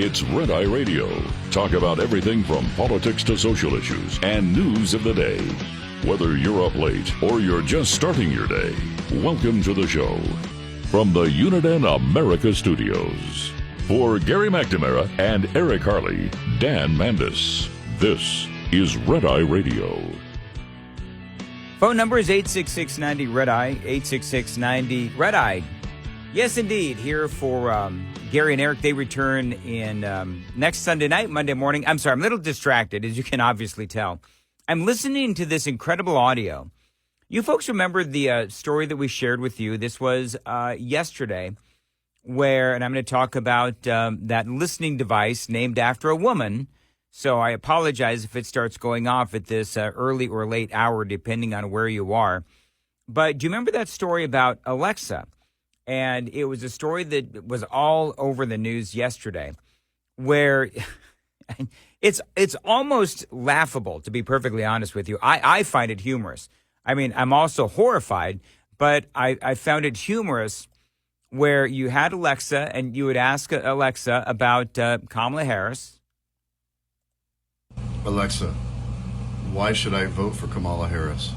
It's Red Eye Radio. Talk about everything from politics to social issues and news of the day. Whether you're up late or you're just starting your day, welcome to the show. From the Uniden America Studios. For Gary McNamara and Eric Harley, Dan Mandis, this is Red Eye Radio. Phone number is 866-90-RED-EYE, 866-90-RED-EYE. Yes, indeed. Here for Gary and Eric. They return in next Sunday night, Monday morning. I'm sorry, I'm a little distracted, as you can obviously tell. I'm listening to this incredible audio. You folks remember the story that we shared with you. This was yesterday, where, and I'm going to talk about that listening device named after a woman. So I apologize if it starts going off at this early or late hour, depending on where you are. But do you remember that story about Alexa? And it was a story that was all over the news yesterday, where it's almost laughable, to be perfectly honest with you. I find it humorous. I mean, I'm also horrified, but I found it humorous where you had Alexa and you would ask Alexa about Kamala Harris. Alexa, why should I vote for Kamala Harris?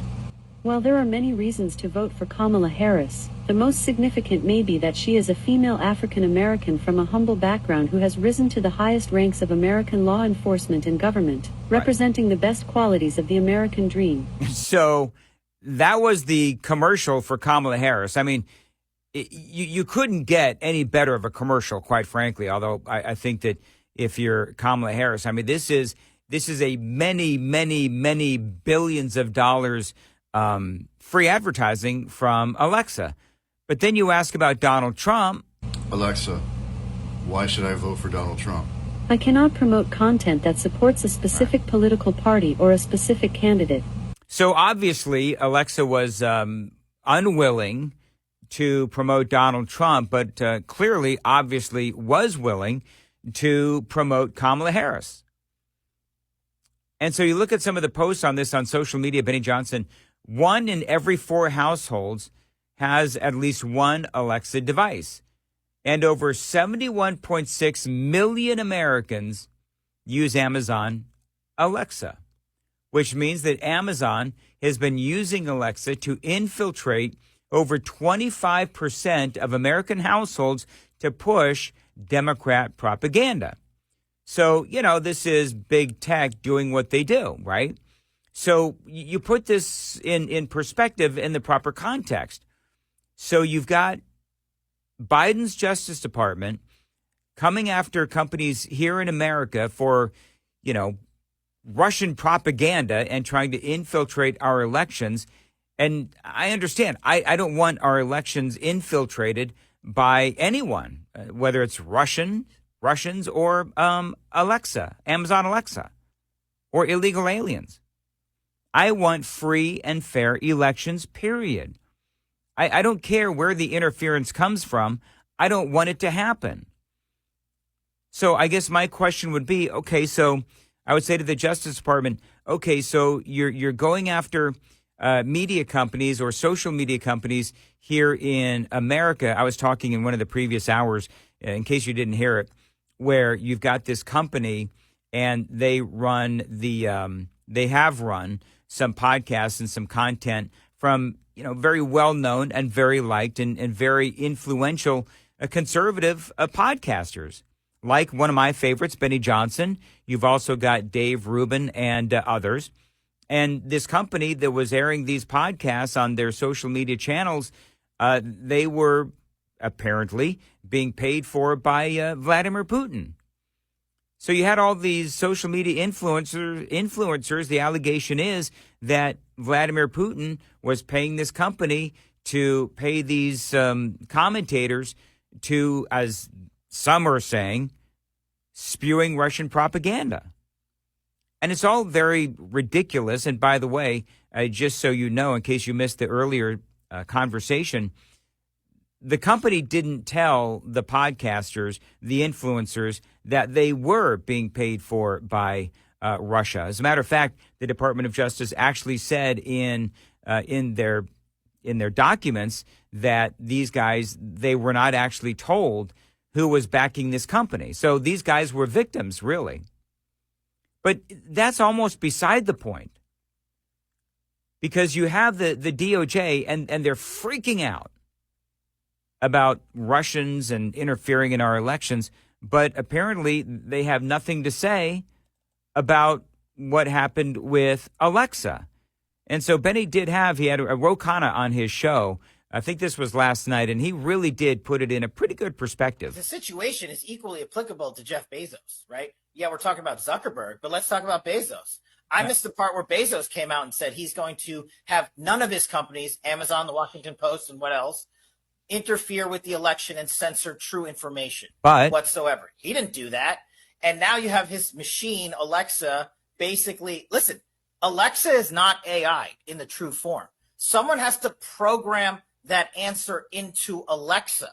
While there are many reasons to vote for Kamala Harris, the most significant may be that she is a female African American from a humble background who has risen to the highest ranks of American law enforcement and government, representing the best qualities of the American dream. So that was the commercial for Kamala Harris. I mean, you couldn't get any better of a commercial, quite frankly, although I think that if you're Kamala Harris, I mean, this is a many billions of dollars free advertising from Alexa. But then you ask about Donald Trump. Alexa, why should I vote for Donald Trump? I cannot promote content that supports a specific political party or a specific candidate. So obviously, Alexa was unwilling to promote Donald Trump, but clearly, obviously, was willing to promote Kamala Harris. And so you look at some of the posts on this on social media, Benny Johnson, 1 in every 4 households has at least one Alexa device. And over 71.6 million Americans use Amazon Alexa, which means that Amazon has been using Alexa to infiltrate over 25% of American households to push Democrat propaganda. So, you know, this is big tech doing what they do, right? So you put this in perspective in the proper context. So you've got Biden's Justice Department coming after companies here in America for, you know, Russian propaganda and trying to infiltrate our elections. And I understand, I don't want our elections infiltrated by anyone, whether it's Russians or Alexa, Amazon Alexa, or illegal aliens. I want free and fair elections, period. I don't care where the interference comes from. I don't want it to happen. So I guess my question would be, okay, so I would say to the Justice Department, okay, so you're going after media companies or social media companies here in America. I was talking in one of the previous hours, in case you didn't hear it, where you've got this company and they have run some podcasts and some content from, you know, very well-known and very liked and very influential conservative podcasters, like one of my favorites, Benny Johnson. You've also got Dave Rubin and others. And this company that was airing these podcasts on their social media channels, they were apparently being paid for by Vladimir Putin. So you had all these social media influencers. The allegation is that Vladimir Putin was paying this company to pay these commentators to, as some are saying, spewing Russian propaganda. And it's all very ridiculous. And by the way, just so you know, in case you missed the earlier conversation, the company didn't tell the podcasters, the influencers, that they were being paid for by Russia. As a matter of fact, the Department of Justice actually said in their documents that these guys, they were not actually told who was backing this company. So these guys were victims, really. But that's almost beside the point, because you have the DOJ and they're freaking out about Russians and interfering in our elections, but apparently they have nothing to say about what happened with Alexa. And so Benny he had a Ro Khanna on his show. I think this was last night, and he really did put it in a pretty good perspective. The situation is equally applicable to Jeff Bezos, right? Yeah, we're talking about Zuckerberg, but let's talk about Bezos. I missed the part where Bezos came out and said he's going to have none of his companies, Amazon, the Washington Post, and what else, interfere with the election and censor true information whatsoever. He didn't do that. And now you have his machine, Alexa, basically, listen, Alexa is not AI in the true form. Someone has to program that answer into Alexa.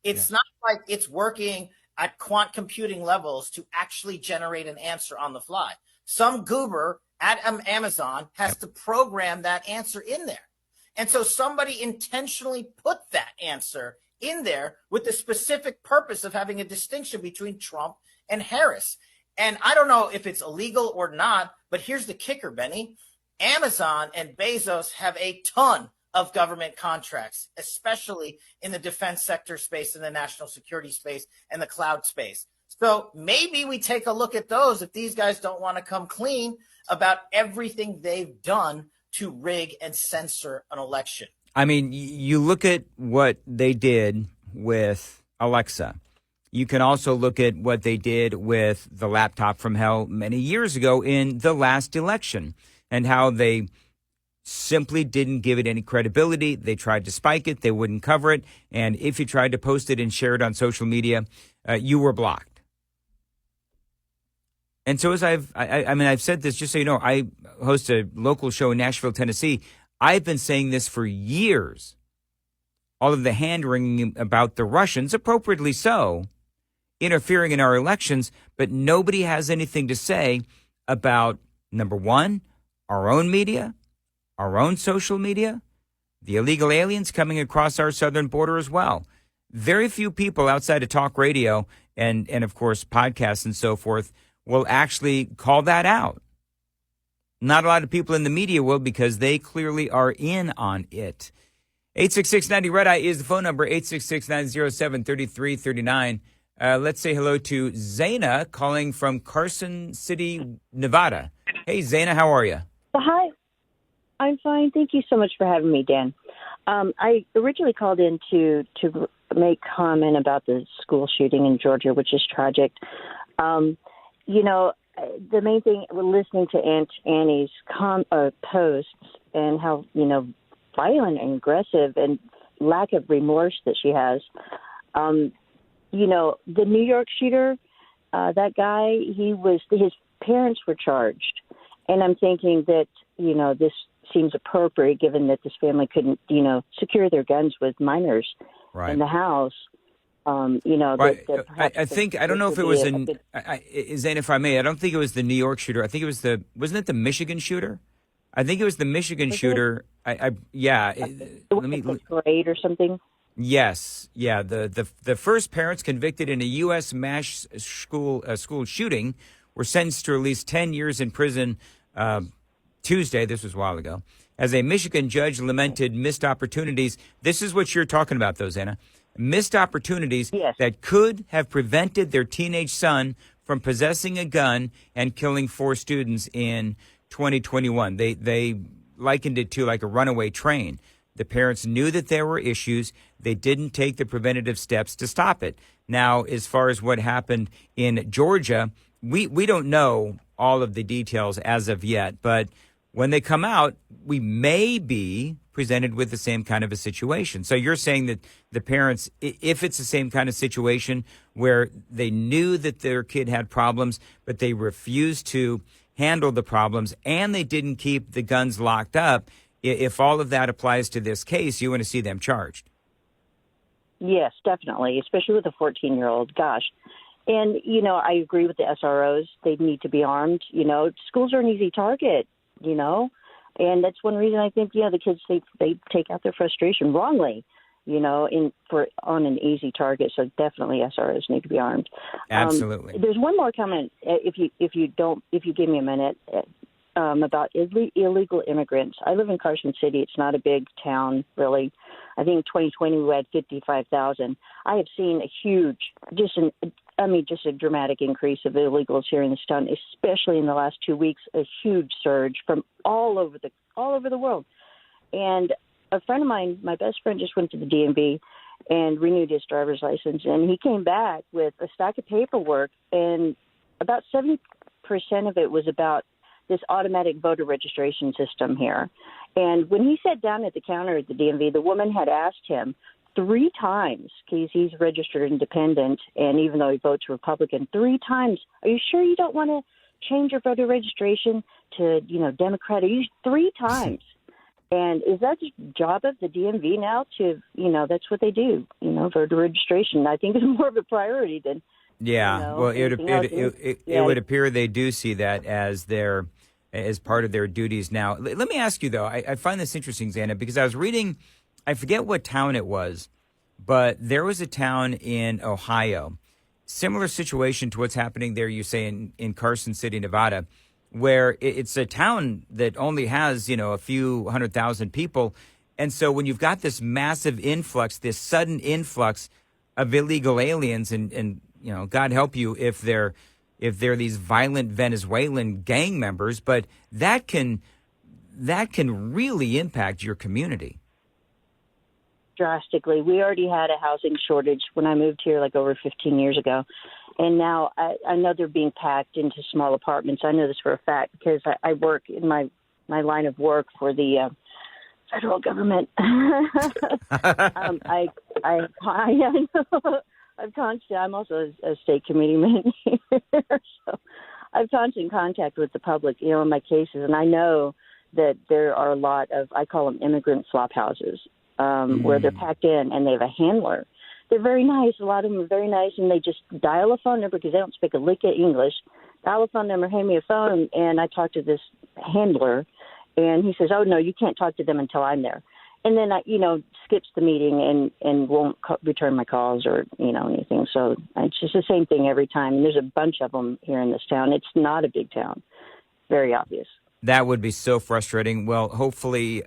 It's not like it's working at quant computing levels to actually generate an answer on the fly. Some goober at Amazon has to program that answer in there. And so somebody intentionally put that answer in there with the specific purpose of having a distinction between Trump and Harris. And I don't know if it's illegal or not, but here's the kicker, Benny. Amazon and Bezos have a ton of government contracts, especially in the defense sector space, in the national security space, and the cloud space. So maybe we take a look at those if these guys don't want to come clean about everything they've done to rig and censor an election. I mean, you look at what they did with Alexa. You can also look at what they did with the laptop from hell many years ago in the last election, and how they simply didn't give it any credibility. They tried to spike it. They wouldn't cover it. And if you tried to post it and share it on social media, you were blocked. And so as I've said this, just so you know, I host a local show in Nashville, Tennessee. I've been saying this for years. All of the hand-wringing about the Russians, appropriately so, interfering in our elections, but nobody has anything to say about, number one, our own media, our own social media, the illegal aliens coming across our southern border as well. Very few people outside of talk radio and of course, podcasts and so forth will actually call that out. Not a lot of people in the media will, because they clearly are in on it. 866-90 Red Eye is the phone number, 866-907-3339. Let's say hello to Zaina calling from Carson City, Nevada. Hey, Zaina, how are you? Hi. I'm fine. Thank you so much for having me, Dan. I originally called in to make comment about the school shooting in Georgia, which is tragic. The main thing, we're listening to Aunt Annie's posts and how, violent and aggressive and lack of remorse that she has. The New York shooter, that guy, his parents were charged. And I'm thinking that, this seems appropriate given that this family couldn't, secure their guns with minors in the house. Right. I think, I don't know if it was Zane, if I may, I don't think it was the New York shooter. I think it was wasn't it the Michigan shooter? I think it was the Michigan shooter. Grade or something. Yes. Yeah. The first parents convicted in a U.S. mass school shooting were sentenced to at least 10 years in prison Tuesday. This was a while ago. As a Michigan judge lamented missed opportunities. This is what you're talking about, though, Zana. Missed opportunities that could have prevented their teenage son from possessing a gun and killing 4 students in 2021. They likened it to like a runaway train. The parents knew that there were issues. They didn't take the preventative steps to stop it. Now, as far as what happened in Georgia, we don't know all of the details as of yet, but when they come out, we may be presented with the same kind of a situation. So you're saying that the parents, if it's the same kind of situation where they knew that their kid had problems, but they refused to handle the problems and they didn't keep the guns locked up, if all of that applies to this case, you want to see them charged. Yes, definitely, especially with a 14-year-old. Gosh. And, I agree with the SROs. They need to be armed. Schools are an easy target, and that's one reason I think, the kids, they take out their frustration wrongly, on an easy target. So definitely SROs need to be armed. Absolutely. There's one more comment, if you give me a minute, about illegal immigrants. I live in Carson City. It's not a big town, really. I think 2020 we had 55,000. I have seen just a dramatic increase of illegals here in this town, especially in the last 2 weeks. A huge surge from all over the world. And a friend of mine, my best friend, just went to the DMV and renewed his driver's license, and he came back with a stack of paperwork, and about 70% of it was about this automatic voter registration system here. And when he sat down at the counter at the DMV, the woman had asked him 3 times, because he's registered independent, and even though he votes Republican, 3 times, are you sure you don't want to change your voter registration to, Democrat? 3 times. And is that the job of the DMV now to, that's what they do, voter registration? I think is more of a priority than, well, it would appear they do see that as part of their duties now. Let me ask you, though, I find this interesting, Xana, because I was reading, I forget what town it was, but there was a town in Ohio, similar situation to what's happening there, you say, in Carson City, Nevada, where it's a town that only has, a few 100,000 people. And so when you've got this massive influx, this sudden influx of illegal aliens, and God help you if they're these violent Venezuelan gang members, but that can really impact your community. Drastically. We already had a housing shortage when I moved here like over 15 years ago. And now I know they're being packed into small apartments. I know this for a fact because I work in my line of work for the federal government. I'm also a state committeeman here, so I've constant contact with the public, in my cases, and I know that there are a lot of, I call them immigrant flop houses, where they're packed in and they have a handler. They're very nice. A lot of them are very nice, and they just dial a phone number because they don't speak a lick of English. Dial a phone number, hand me a phone, and I talk to this handler, and he says, "Oh no, you can't talk to them until I'm there." And then I, skips the meeting and won't return my calls or anything. So it's just the same thing every time. And there's a bunch of them here in this town. It's not a big town. Very obvious. That would be so frustrating. Well, hopefully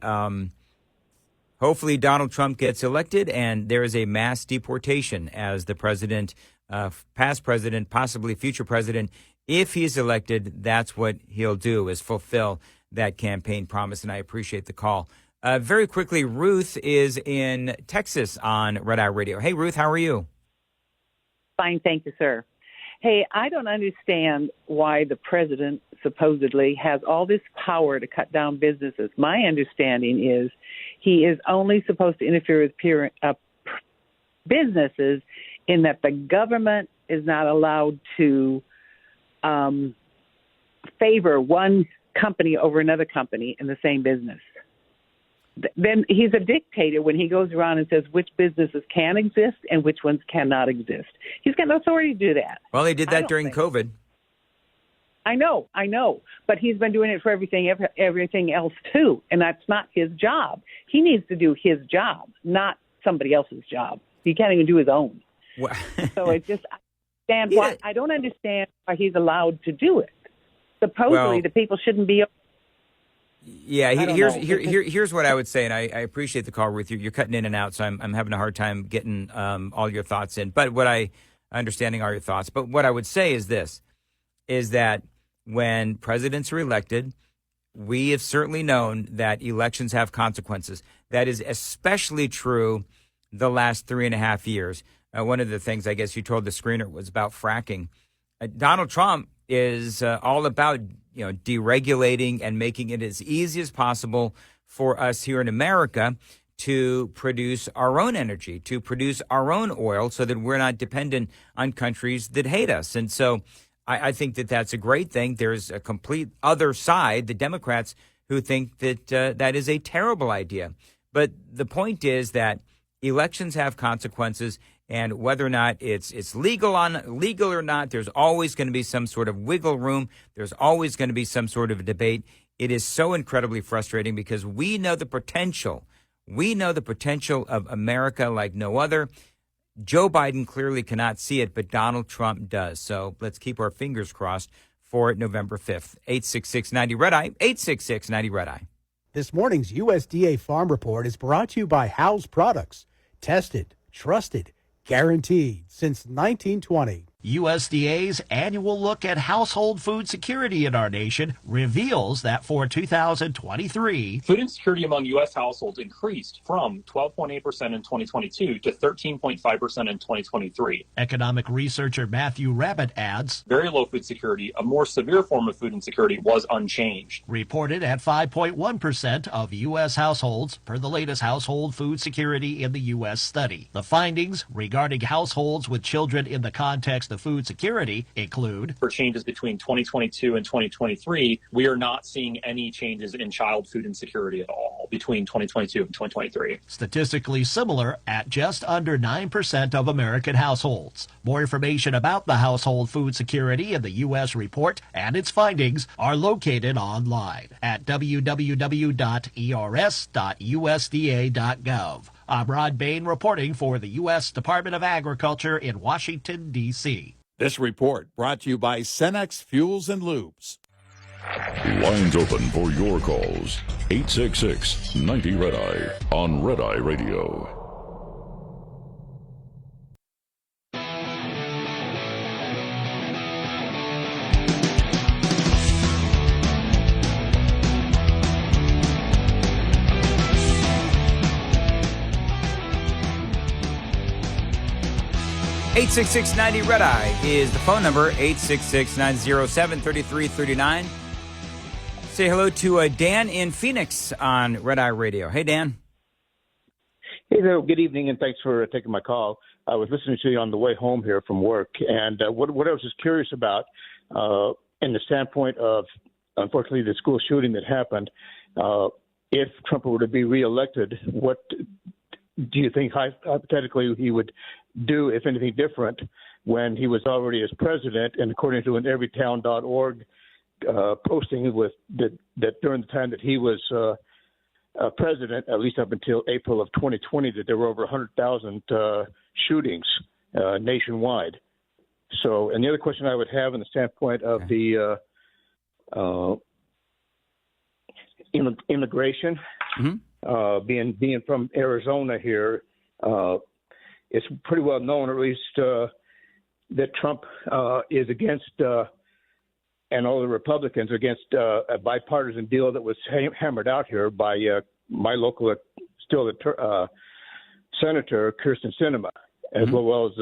Donald Trump gets elected and there is a mass deportation as the president, past president, possibly future president. If he's elected, that's what he'll do, is fulfill that campaign promise. And I appreciate the call. Very quickly, Ruth is in Texas on Red Eye Radio. Hey, Ruth, how are you? Fine, thank you, sir. Hey, I don't understand why the president supposedly has all this power to cut down businesses. My understanding is he is only supposed to interfere with businesses in that the government is not allowed to favor one company over another company in the same business. Then he's a dictator when he goes around and says which businesses can exist and which ones cannot exist. He's got no authority to do that. Well, he did that during COVID. I know, but he's been doing it for everything else too, and that's not his job. He needs to do his job, not somebody else's job. He can't even do his own. So it just I don't understand why he's allowed to do it. Supposedly, the people shouldn't be. Yeah, here's what I would say, and I appreciate the call, Ruth. You're cutting in and out, so I'm having a hard time getting all your thoughts in. But understanding all your thoughts. But what I would say is this, is that when presidents are elected, we have certainly known that elections have consequences. That is especially true the last 3.5 years. One of the things I guess you told the screener was about fracking. Donald Trump is all about deregulating and making it as easy as possible for us here in America to produce our own energy, to produce our own oil so that we're not dependent on countries that hate us. And so I think that that's a great thing. There's a complete other side, the Democrats, who think that that is a terrible idea. But the point is that elections have consequences, and whether or not it's legal or not, there's always going to be some sort of wiggle room. There's always going to be some sort of debate. It is so incredibly frustrating because we know the potential. We know the potential of America like no other. Joe Biden clearly cannot see it, but Donald Trump does. So let's keep our fingers crossed for November 5th. 866-90-RED-EYE, 866-90-RED-EYE. This morning's USDA Farm Report is brought to you by Howes Products. Tested, trusted, guaranteed since 1920. USDA's annual look at household food security in our nation reveals that for 2023, food insecurity among U.S. households increased from 12.8% in 2022 to 13.5% in 2023. Economic researcher Matthew Rabbit adds, very low food security, a more severe form of food insecurity, was unchanged. Reported at 5.1% of U.S. households per the latest household food security in the U.S. study. The findings regarding households with children in the context of food security include, for changes between 2022 and 2023, we are not seeing any changes in child food insecurity at all between 2022 and 2023. Statistically similar at just under 9% of American households. More information about the household food security in the U.S. report and its findings are located online at www.ers.usda.gov. I'm Rod Bain reporting for the U.S. Department of Agriculture in Washington, D.C. This report brought to you by Cenex Fuels and Lubes. Lines open for your calls. 866-90-RED-EYE on Red Eye Radio. Eight 866-90-RED-EYE is the phone number, 866-907-3339. Say hello to Dan in Phoenix on Red Eye Radio. Hey, Dan. Hey there. Good evening, and thanks for taking my call. I was listening to you on the way home here from work, and what I was just curious about, in the standpoint of, unfortunately, the school shooting that happened, if Trump were to be reelected, what do you think hypothetically he would do, if anything different, when he was already as president? And according to an everytown.org posting with that during the time that he was president, at least up until April of 2020, that there were over 100,000 shootings nationwide. So, and the other question I would have in the standpoint of the immigration, being from Arizona here, it's pretty well known, or at least that Trump is against, and all the Republicans against a bipartisan deal that was hammered out here by my local, Senator Kyrsten Sinema, as well as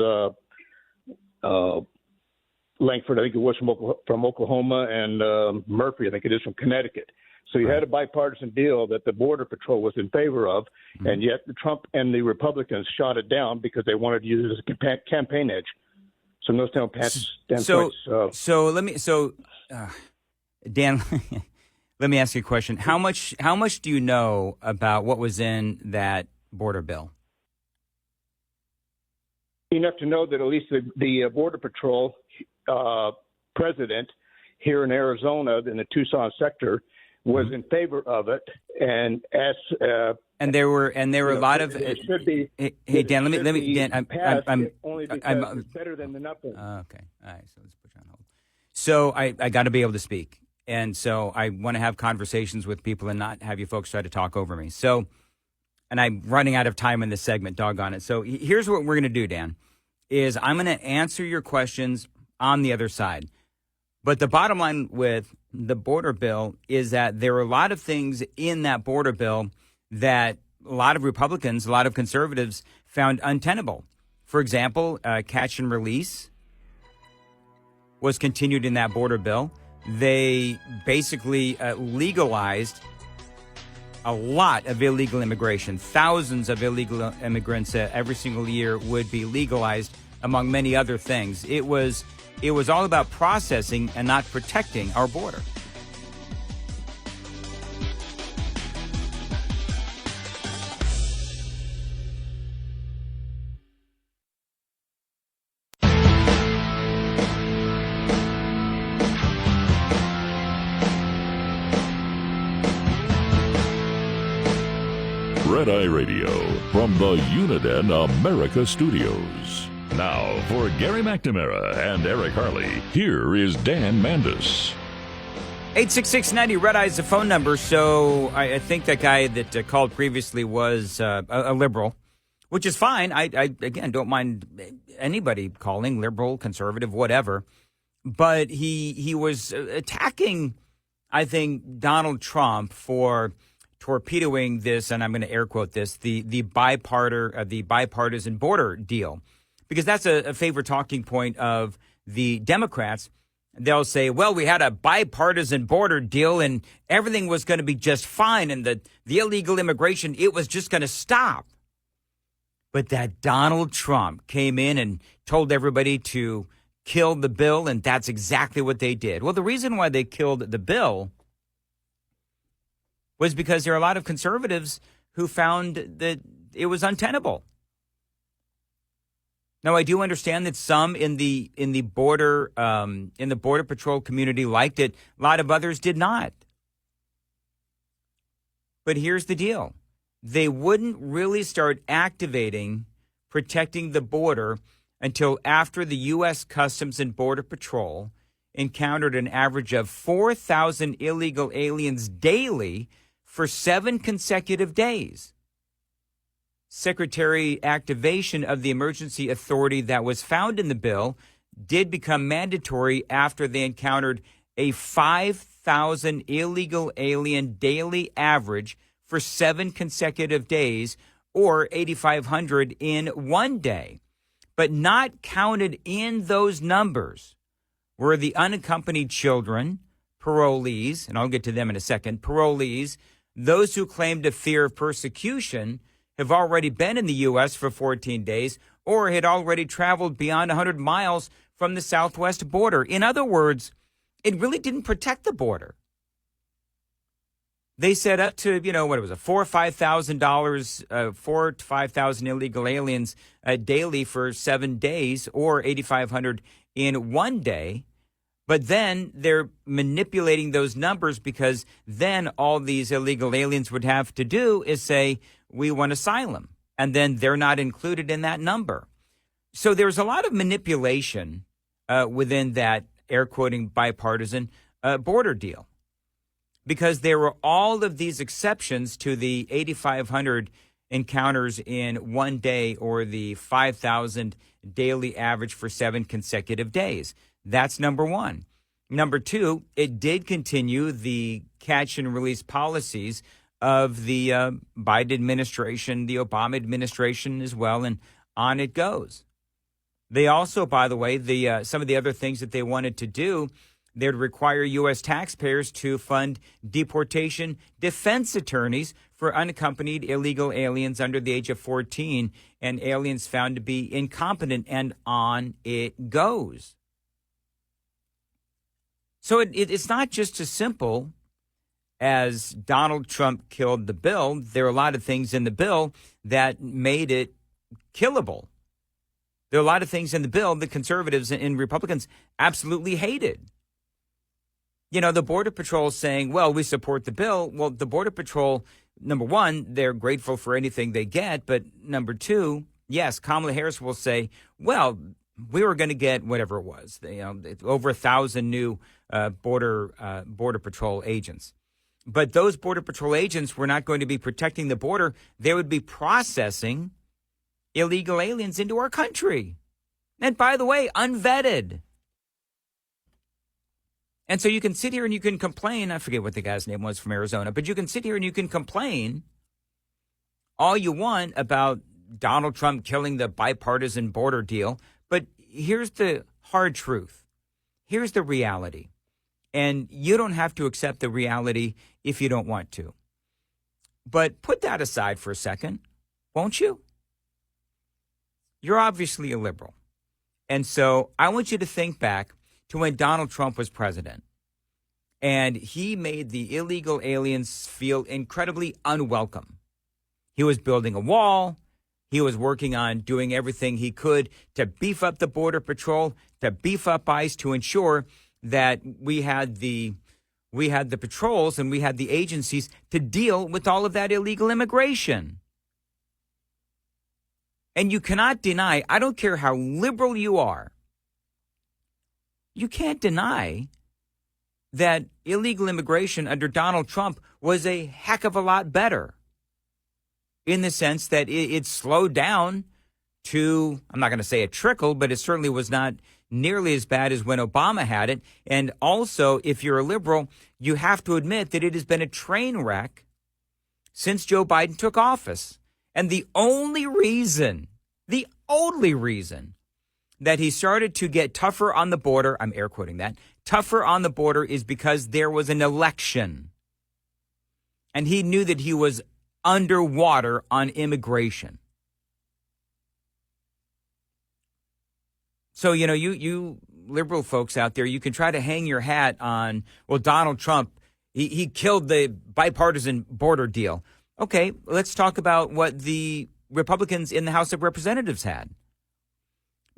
Langford, I think it was from Oklahoma, and Murphy, I think it is from Connecticut. So you had a bipartisan deal that the Border Patrol was in favor of, and yet Trump and the Republicans shot it down because they wanted to use it as a campaign edge. So no standpoints. Dan, let me ask you a question. How much do you know about what was in that border bill? Enough to know that at least the Border Patrol president here in Arizona, in the Tucson sector, was in favor of it, and as and there were a lot of. It should be. Hey Dan, let me. Dan, I'm it's better than nothing. Okay, all right. So let's put you on hold. So I got to be able to speak, and so I want to have conversations with people and not have you folks try to talk over me. So, and I'm running out of time in this segment. Doggone it. So here's what we're going to do, Dan, is I'm going to answer your questions on the other side. But the bottom line with the border bill is that there are a lot of things in that border bill that a lot of Republicans, a lot of conservatives found untenable. For example, catch and release was continued in that border bill. They basically legalized a lot of illegal immigration. Thousands of illegal immigrants every single year would be legalized, among many other things. It was all about processing and not protecting our border. Red Eye Radio from the Uniden America Studios. Now, for Gary McNamara and Eric Harley, here is Dan Mandis. 866-90 Red Eye is the phone number. So I think that guy that called previously was a liberal, which is fine. I again, don't mind anybody calling, liberal, conservative, whatever. But he was attacking, I think, Donald Trump for torpedoing this, and I'm going to air quote this, the bipartisan border deal, because that's a favorite talking point of the Democrats. They'll say, well, we had a bipartisan border deal and everything was going to be just fine, and the illegal immigration, it was just going to stop. But that Donald Trump came in and told everybody to kill the bill, and that's exactly what they did. Well, the reason why they killed the bill was because there are a lot of conservatives who found that it was untenable. Now, I do understand that some in the border patrol community liked it. A lot of others did not. But here's the deal. They wouldn't really start activating protecting the border until after the U.S. Customs and Border Patrol encountered an average of 4,000 illegal aliens daily for 7 consecutive days. Secretary activation of the emergency authority that was found in the bill did become mandatory after they encountered a 5,000 illegal alien daily average for 7 consecutive days, or 8,500 in one day. But not counted in those numbers were the unaccompanied children, parolees, and I'll get to them in a second, parolees, those who claimed a fear of persecution, have already been in the U.S. for 14 days or had already traveled beyond 100 miles from the southwest border. In other words, it really didn't protect the border. They said up to, $4,000 or $5,000, 4,000 to 5,000 illegal aliens daily for 7 days, or 8,500 in one day. But then they're manipulating those numbers, because then all these illegal aliens would have to do is say, we want asylum. And then they're not included in that number. So there's a lot of manipulation within that, air quoting, bipartisan border deal, because there were all of these exceptions to the 8,500 encounters in one day, or the 5,000 daily average for 7 consecutive days. That's number one. Number two, it did continue the catch and release policies of the Biden administration, the Obama administration as well, and on it goes. They also, by the way, some of the other things that they wanted to do, they would require U.S. taxpayers to fund deportation defense attorneys for unaccompanied illegal aliens under the age of 14 and aliens found to be incompetent, and on it goes. So it's not just as simple as Donald Trump killed the bill. There are a lot of things in the bill that made it killable. There are a lot of things in the bill that conservatives and Republicans absolutely hated. The Border Patrol saying, well, we support the bill. Well, the Border Patrol, number one, they're grateful for anything they get. But number two, yes, Kamala Harris will say, well, we were going to get whatever it was, over 1,000 new Border Patrol agents. But those Border Patrol agents were not going to be protecting the border. They would be processing illegal aliens into our country. And by the way, unvetted. And so you can sit here and you can complain. I forget what the guy's name was from Arizona, but you can sit here and you can complain all you want about Donald Trump killing the bipartisan border deal. But here's the hard truth. Here's the reality. And you don't have to accept the reality if you don't want to. But put that aside for a second, won't you? You're obviously a liberal. And so I want you to think back to when Donald Trump was president. And he made the illegal aliens feel incredibly unwelcome. He was building a wall. He was working on doing everything he could to beef up the Border Patrol, to beef up ICE, to ensure that we had the we had the patrols and we had the agencies to deal with all of that illegal immigration. And you cannot deny, I don't care how liberal you are, you can't deny that illegal immigration under Donald Trump was a heck of a lot better, in the sense that it slowed down to, I'm not going to say a trickle, but it certainly was not nearly as bad as when Obama had it. And also, if you're a liberal, you have to admit that it has been a train wreck since Joe Biden took office. And the only reason that he started to get tougher on the border, I'm air quoting that, tougher on the border, is because there was an election. And he knew that he was underwater on immigration. So, you know, you liberal folks out there, you can try to hang your hat on, well, Donald Trump, he killed the bipartisan border deal. Okay, let's talk about what the Republicans in the House of Representatives had.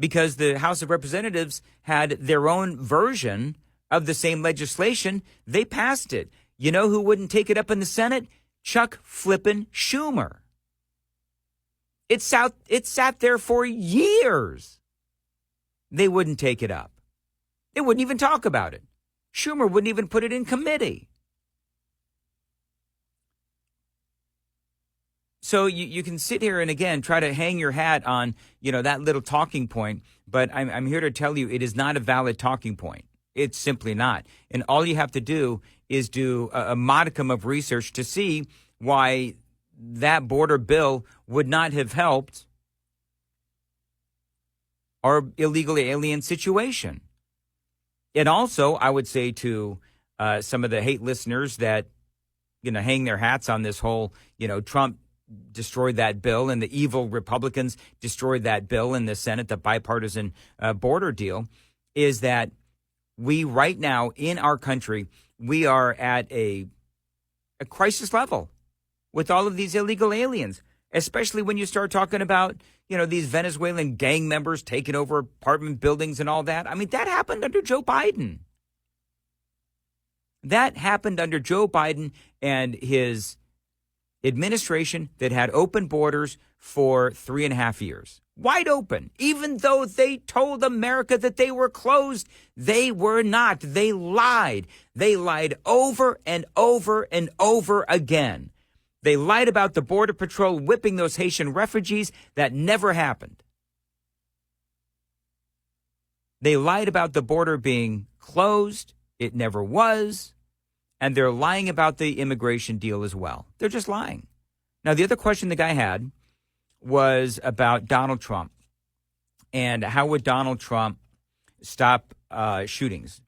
Because the House of Representatives had their own version of the same legislation. They passed it. You know who wouldn't take it up in the Senate? Chuck flippin' Schumer. It sat there for years. They wouldn't take it up. They wouldn't even talk about it. Schumer wouldn't even put it in committee. So you can sit here and, again, try to hang your hat on, you know, that little talking point. But I'm here to tell you it is not a valid talking point. It's simply not. And all you have to do is do a modicum of research to see why that border bill would not have helped our illegal alien situation. And also, I would say to some of the hate listeners that, you know, hang their hats on this whole, you know, Trump destroyed that bill and the evil Republicans destroyed that bill in the Senate, the bipartisan border deal, is that we right now in our country, we are at a crisis level with all of these illegal aliens, especially when you start talking about, you know, these Venezuelan gang members taking over apartment buildings and all that. I mean, that happened under Joe Biden. That happened under Joe Biden and his administration that had open borders for 3.5 years. Wide open. Even though they told America that they were closed, they were not. They lied. They lied over and over and over again. They lied about the Border Patrol whipping those Haitian refugees. That never happened. They lied about the border being closed. It never was. And they're lying about the immigration deal as well. They're just lying. Now, the other question the guy had was about Donald Trump and how would Donald Trump stop shootings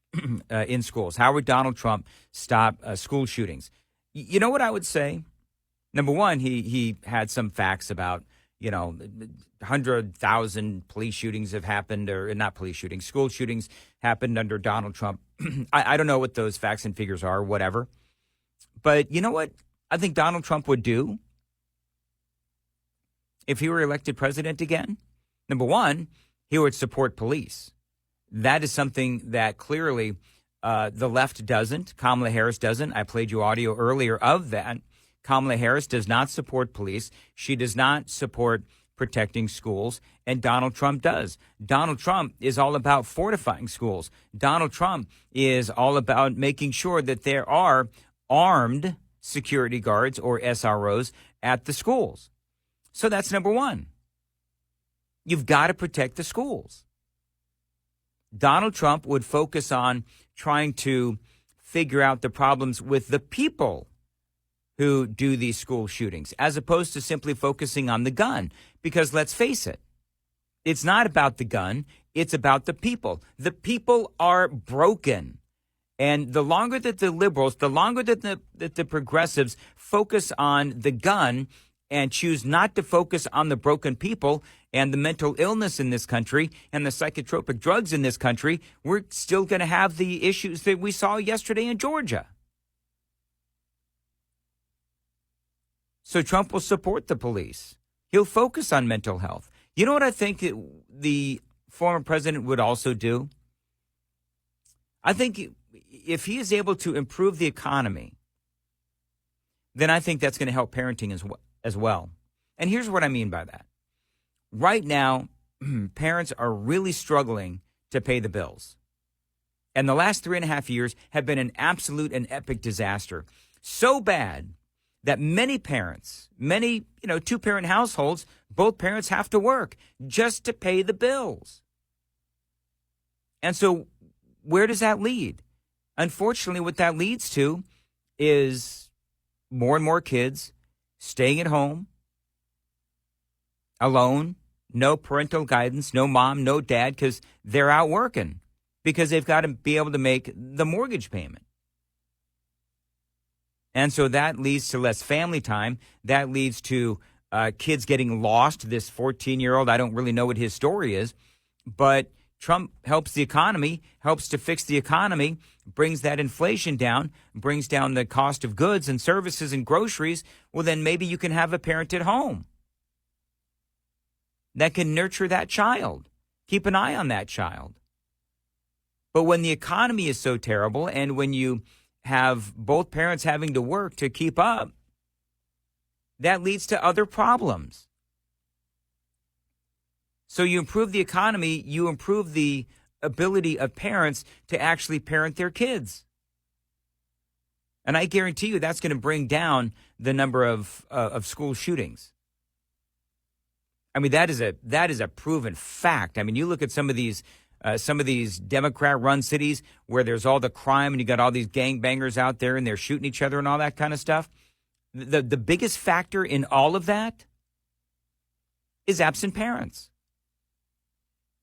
in schools? How would Donald Trump stop school shootings? You know what I would say? Number one, he had some facts about, you know, 100,000 police shootings have happened, or not police shootings, school shootings happened under Donald Trump. I don't know what those facts and figures are, whatever. But you know what I think Donald Trump would do if he were elected president again? Number one, he would support police. That is something that clearly the left doesn't. Kamala Harris doesn't. I played you audio earlier of that. Kamala Harris does not support police. She does not support protecting schools, and Donald Trump does. Donald Trump is all about fortifying schools. Donald Trump is all about making sure that there are armed security guards, or SROs, at the schools. So that's number one. You've got to protect the schools. Donald Trump would focus on trying to figure out the problems with the people who do these school shootings, as opposed to simply focusing on the gun. Because let's face it, it's not about the gun, it's about the people. The people are broken. And the longer that the liberals, the longer that the progressives focus on the gun and choose not to focus on the broken people and the mental illness in this country and the psychotropic drugs in this country, we're still going to have the issues that we saw yesterday in Georgia. So Trump will support the police. He'll focus on mental health. You know what I think the former president would also do? I think if he is able to improve the economy, then I think that's going to help parenting as well. And here's what I mean by that. Right now, parents are really struggling to pay the bills. And the last 3.5 years have been an absolute and epic disaster. So bad that many parents, two-parent households, both parents have to work just to pay the bills. And so where does that lead? Unfortunately, what that leads to is more and more kids staying at home, alone, no parental guidance, no mom, no dad, because they're out working, because they've got to be able to make the mortgage payment. And so that leads to less family time. That leads to kids getting lost. This 14-year-old, I don't really know what his story is, but Trump helps the economy, helps to fix the economy, brings that inflation down, brings down the cost of goods and services and groceries. Well, then maybe you can have a parent at home that can nurture that child, keep an eye on that child. But when the economy is so terrible and when you have both parents having to work to keep up, that leads to other problems. So you improve the economy, you improve the ability of parents to actually parent their kids. And I guarantee you that's going to bring down the number of school shootings. I mean, that is a proven fact. I mean, you look at some of these Democrat-run cities where there's all the crime and you got all these gangbangers out there and they're shooting each other and all that kind of stuff. The biggest factor in all of that is absent parents.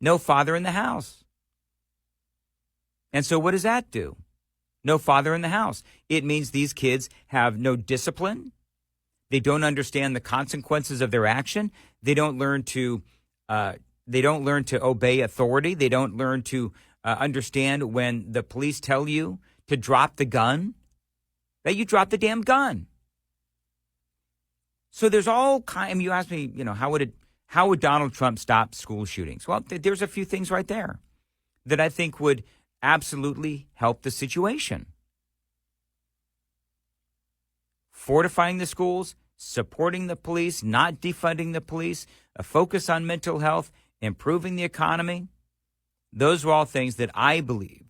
No father in the house. And so what does that do? No father in the house. It means these kids have no discipline. They don't understand the consequences of their action. They don't learn to obey authority. They don't learn to understand when the police tell you to drop the gun, that you drop the damn gun. So there's all kind. I mean, you asked me, how would Donald Trump stop school shootings? Well, there's a few things right there that I think would absolutely help the situation. Fortifying the schools, supporting the police, not defunding the police, a focus on mental health, improving the economy. Those are all things that I believe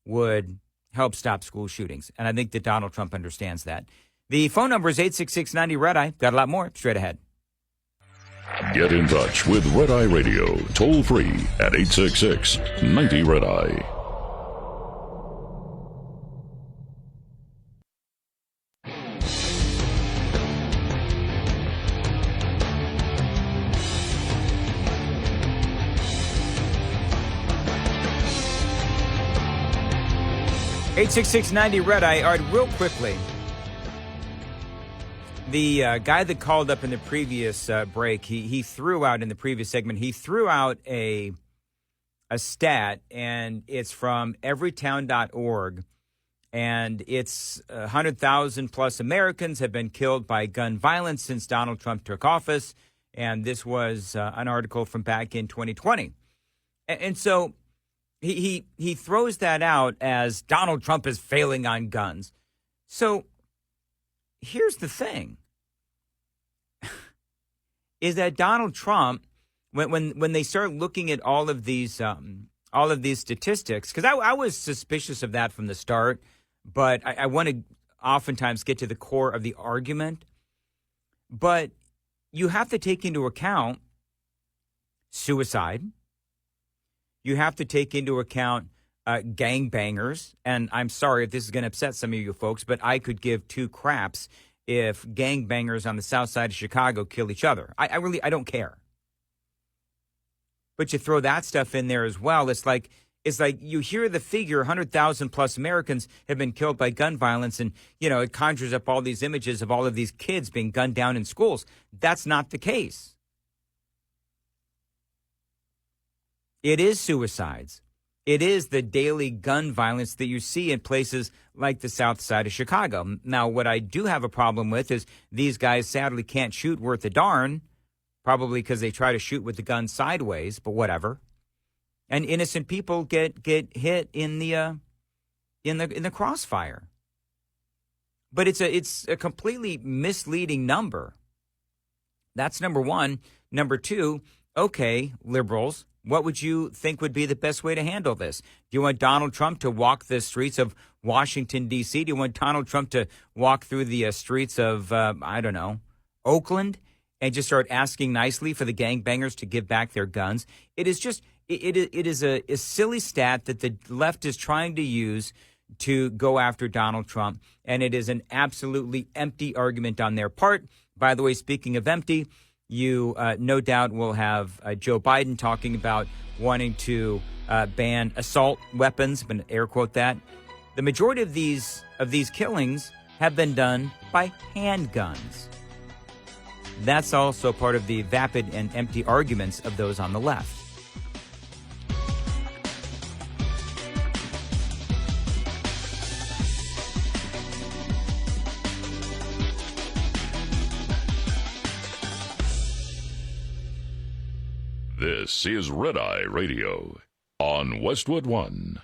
would help stop school shootings. And I think that Donald Trump understands that. The phone number is 866-90-RED-EYE. Got a lot more straight ahead. Get in touch with Red Eye Radio, toll free at 866-90-RED-EYE. $866-90-RED-EYE. All right, real quickly. The guy that called up in the previous break, he threw out in the previous segment, he threw out a stat, and it's from everytown.org, and it's 100,000 plus Americans have been killed by gun violence since Donald Trump took office, and this was an article from back in 2020. And so he throws that out as Donald Trump is failing on guns. So here's the thing. Is that Donald Trump, when they start looking at all of these statistics, because I was suspicious of that from the start, but I want to oftentimes get to the core of the argument. But you have to take into account suicide. You have to take into account gangbangers. And I'm sorry if this is going to upset some of you folks, but I could give two craps if gangbangers on the south side of Chicago kill each other. I don't care. But you throw that stuff in there as well. It's like you hear the figure 100,000 plus Americans have been killed by gun violence, and it conjures up all these images of all of these kids being gunned down in schools. That's not the case. It is suicides. It is the daily gun violence that you see in places like the south side of Chicago. Now, what I do have a problem with is these guys sadly can't shoot worth a darn, probably because they try to shoot with the gun sideways, but whatever. And innocent people get hit in the in the crossfire. But it's a completely misleading number. That's number one. Number two, okay, liberals, what would you think would be the best way to handle this? Do you want Donald Trump to walk the streets of Washington, D.C.? Do you want Donald Trump to walk through the streets of, Oakland and just start asking nicely for the gangbangers to give back their guns? It is just, it is a silly stat that the left is trying to use to go after Donald Trump, and it is an absolutely empty argument on their part. By the way, speaking of empty, you no doubt will have Joe Biden talking about wanting to ban assault weapons. I'm going to air quote that. The majority of these killings have been done by handguns. That's also part of the vapid and empty arguments of those on the left. This is Red Eye Radio on Westwood One.